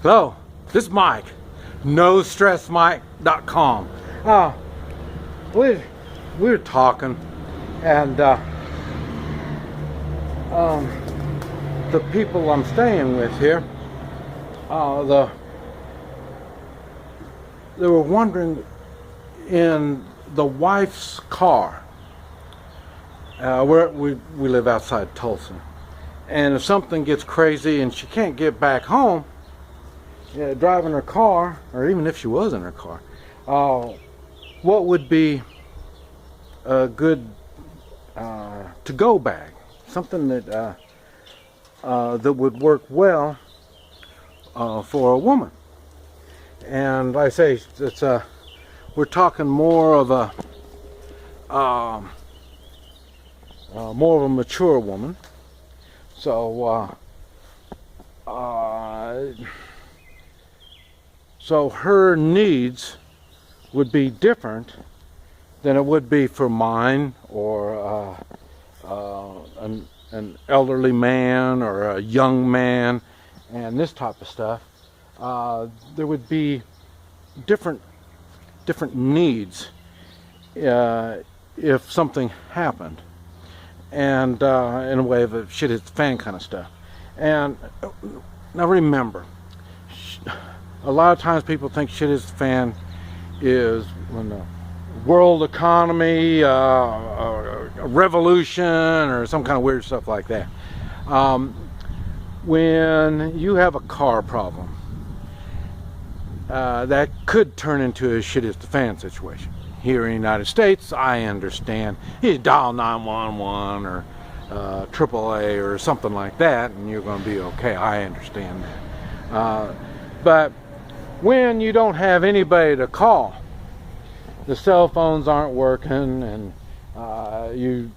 Hello, this is Mike, NoStressMike.com. We were talking, and the people I'm staying with here, they were wondering in the wife's car. We live outside Tulsa, and if something gets crazy and she can't get back home, driving her car, or even if she was in her car, what would be a good to-go bag, something that that would work well for a woman. And like I say, it's we're talking more of a mature woman. So so her needs would be different than it would be for mine, or an elderly man, or a young man, and this type of stuff. There would be different needs if something happened, and in a way of a shit hits the fan kind of stuff. And now remember, a lot of times people think shit hits the fan is when the world economy, a revolution, or some kind of weird stuff like that. When you have a car problem, that could turn into a shit hits the fan situation. Here in the United States, I understand, you dial 911 or AAA or something like that, and you're going to be okay. I understand that. But when you don't have anybody to call, the cell phones aren't working, and I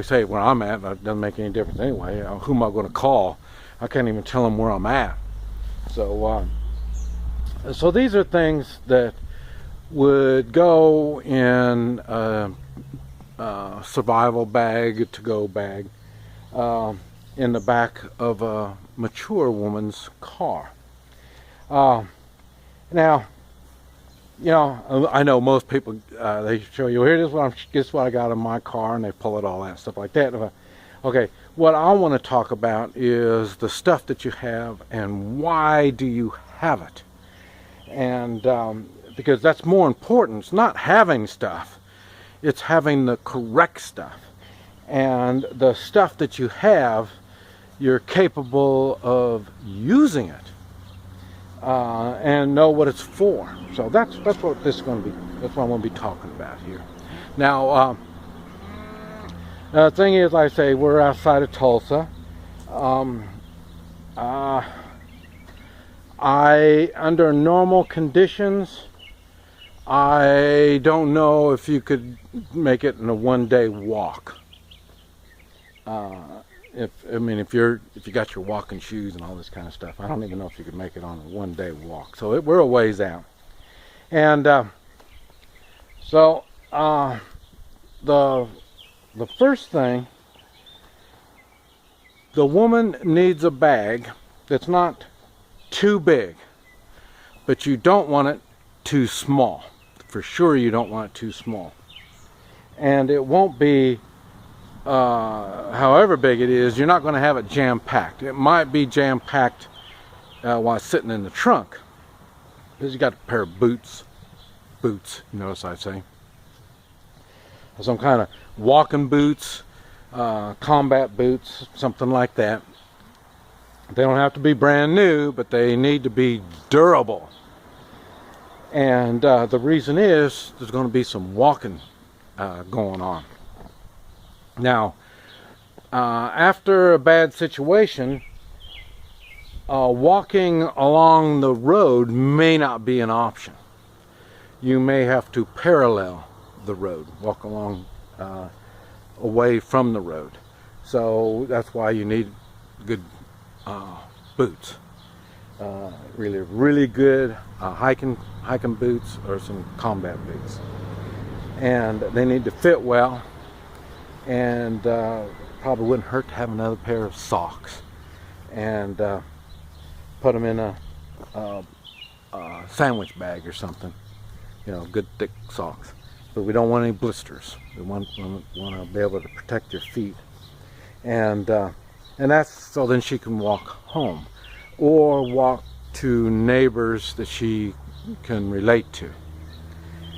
say where I'm at, it doesn't make any difference anyway. Who am I going to call? I can't even tell them where I'm at. So these are things that would go in a survival bag, to-go bag, in the back of a mature woman's car. Now, you know, I know most people, they show you, here, this is what I got in my car, and they pull it all out, stuff like that. Okay, what I want to talk about is the stuff that you have, and why do you have it? And because that's more important. It's not having stuff, it's having the correct stuff. And the stuff that you have, you're capable of using it, and know what it's for. So that's what this is going to be. That's what I'm going to be talking about here. Now, the thing is, like I say, we're outside of Tulsa. Under normal conditions, I don't know if you could make it in a one-day walk. If you got your walking shoes and all this kind of stuff, I don't even know if you could make it on a one-day walk. So we're a ways out. And the first thing, the woman needs a bag that's not too big, but you don't want it too small. For sure you don't want it too small. And it won't be, however big it is, you're not going to have it jam-packed. It might be jam-packed while it's sitting in the trunk, because you got a pair of boots, you notice I say, some kind of walking boots, combat boots, something like that. They don't have to be brand new, but they need to be durable. And the reason is there's going to be some walking going on. Now, after a bad situation, walking along the road may not be an option. You may have to parallel the road, walk along away from the road. So that's why you need good boots. Really good hiking boots, or some combat boots. And they need to fit well, and probably wouldn't hurt to have another pair of socks. And put them in a sandwich bag or something. You know, good thick socks. But we don't want any blisters. We want to be able to protect your feet. And that's so then she can walk home or walk to neighbors that she can relate to.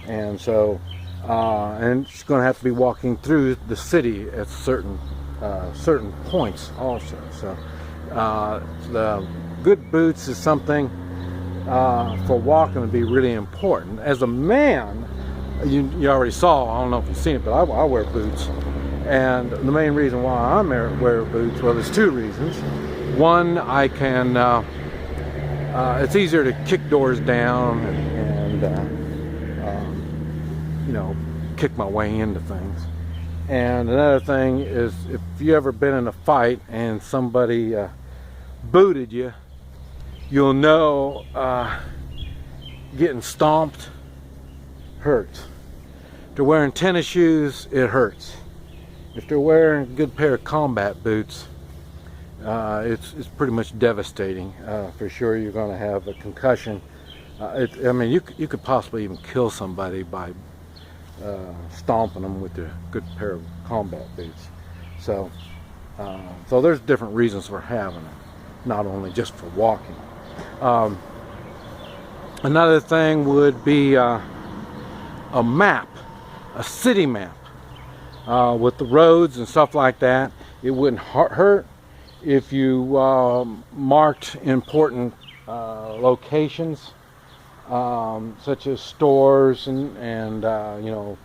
And so and she's going to have to be walking through the city at certain points also. So the good boots is something for walking to be really important. As a man, you already saw, I don't know if you've seen it, but I wear boots. And the main reason why I wear boots, well, there's two reasons. One, I can, it's easier to kick doors down and you know, kick my way into things. And another thing is, if you ever been in a fight and somebody booted you, you'll know getting stomped hurts. If they're wearing tennis shoes, it hurts. If they're wearing a good pair of combat boots, it's pretty much devastating. For sure, you're going to have a concussion. I mean, you could possibly even kill somebody by stomping them with a good pair of combat boots. So there's different reasons for having it, not only just for walking. Another thing would be a map, a city map. With the roads and stuff like that, it wouldn't hurt if you marked important locations, such as stores and you know,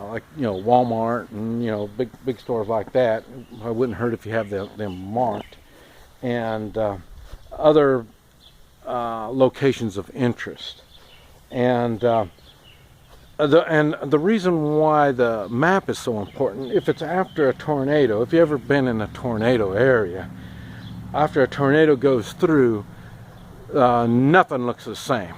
like, you know, Walmart and, you know, big stores like that. It wouldn't hurt if you have them marked, and other locations of interest. And the reason why the map is so important, if it's after a tornado, if you've ever been in a tornado area, after a tornado goes through, nothing looks the same.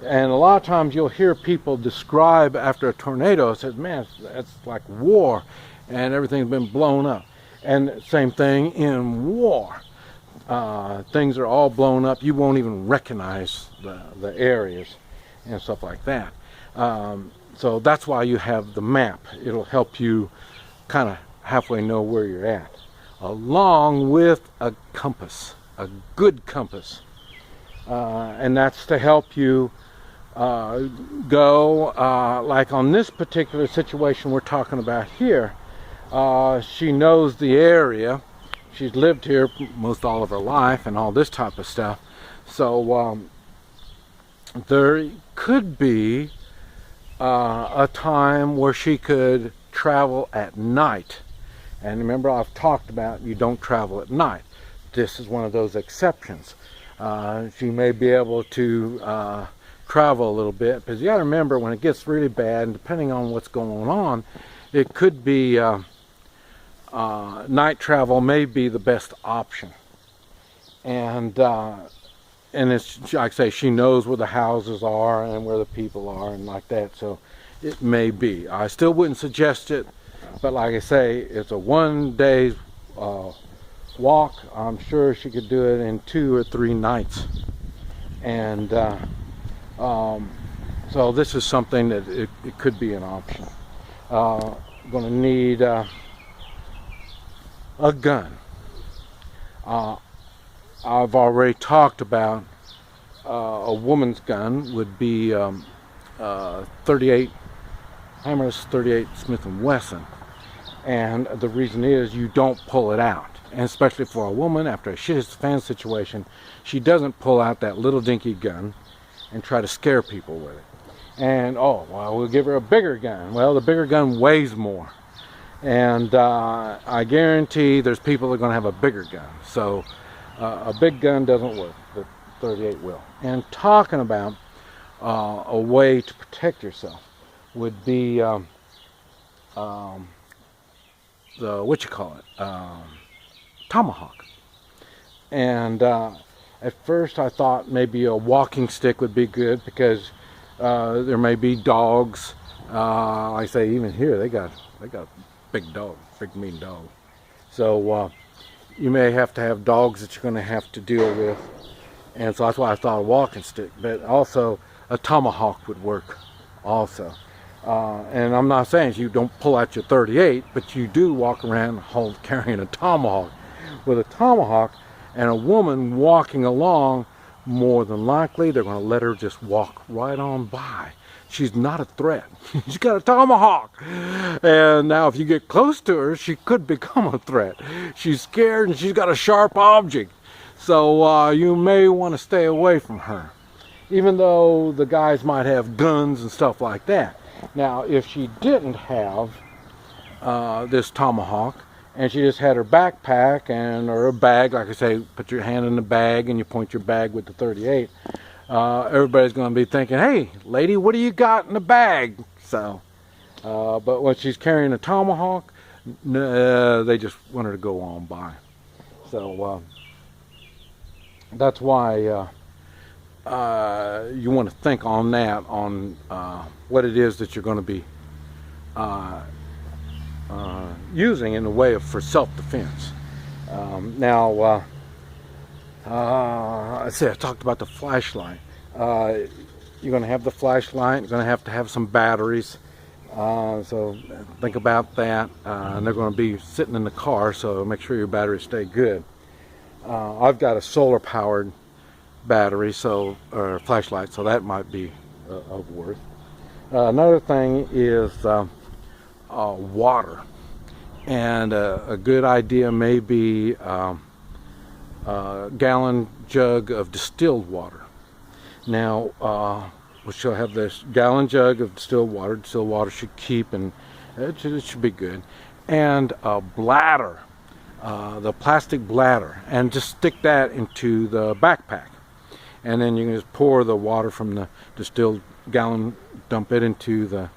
And a lot of times you'll hear people describe after a tornado, it says, man, it's like war and everything's been blown up. And same thing in war. Things are all blown up. You won't even recognize the areas and stuff like that. So that's why you have the map. It'll help you kind of halfway know where you're at, along with a compass, a good compass. And that's to help you go, like on this particular situation we're talking about here. She knows the area. She's lived here most all of her life and all this type of stuff. So there could be a time where she could travel at night. And remember, I've talked about you don't travel at night. This is one of those exceptions. She may be able to travel a little bit, because you got to remember, when it gets really bad, and depending on what's going on, it could be night travel may be the best option. And it's like I say, she knows where the houses are and where the people are and like that, so it may be. I still wouldn't suggest it, but like I say, it's a one-day walk. I'm sure she could do it in 2 or 3 nights. And so this is something that it could be an option. Going to need a gun. I've already talked about a woman's gun would be 38 Hammer's 38 Smith & Wesson, and the reason is you don't pull it out, and especially for a woman after a shit-fan situation, she doesn't pull out that little dinky gun and try to scare people with it. And oh, well, we'll give her a bigger gun. Well, the bigger gun weighs more, and I guarantee there's people that are going to have a bigger gun. So a big gun doesn't work, but 38 will. And talking about a way to protect yourself would be the tomahawk. And at first I thought maybe a walking stick would be good, because there may be dogs. I say even here they got big dog, big mean dog. So you may have to have dogs that you're going to have to deal with. And so that's why I thought a walking stick, but also a tomahawk would work also. And I'm not saying you don't pull out your 38, but you do walk around carrying a tomahawk. With a tomahawk and a woman walking along, more than likely they're going to let her just walk right on by. She's not a threat. She's got a tomahawk. And now if you get close to her, she could become a threat. She's scared and she's got a sharp object. So you may want to stay away from her, even though the guys might have guns and stuff like that. Now, if she didn't have this tomahawk, and she just had her backpack or a bag, like I say, put your hand in the bag and you point your bag with the 38, everybody's going to be thinking, hey, lady, what do you got in the bag? So, but when she's carrying a tomahawk, they just want her to go on by. So, that's why you want to think on that, on what it is that you're going to be using in the way of for self-defense. Now, I talked about the flashlight. You're going to have the flashlight. You're going to have some batteries. So think about that. And they're going to be sitting in the car, so make sure your batteries stay good. I've got a solar-powered battery, or flashlight, so that might be of worth. Another thing is water, and a good idea may be a gallon jug of distilled water. Now, we shall have this gallon jug of distilled water. Distilled water should keep, and it should be good. And a bladder, the plastic bladder, and just stick that into the backpack. And then you can just pour the water from the distilled gallon, dump it into the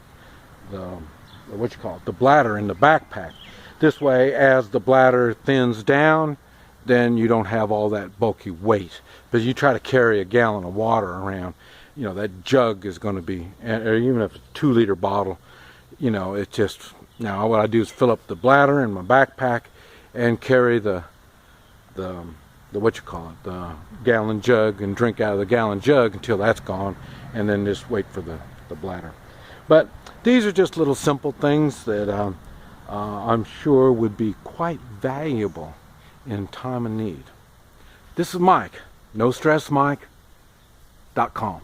bladder in the backpack. This way, as the bladder thins down, then you don't have all that bulky weight. But you try to carry a gallon of water around, that jug is going to be, or even if it's a 2-liter bottle, it's just, now what I do is fill up the bladder in my backpack and carry the gallon jug, and drink out of the gallon jug until that's gone, and then just wait for the bladder. But these are just little simple things that I'm sure would be quite valuable in time of need. This is Mike, NoStressMike.com.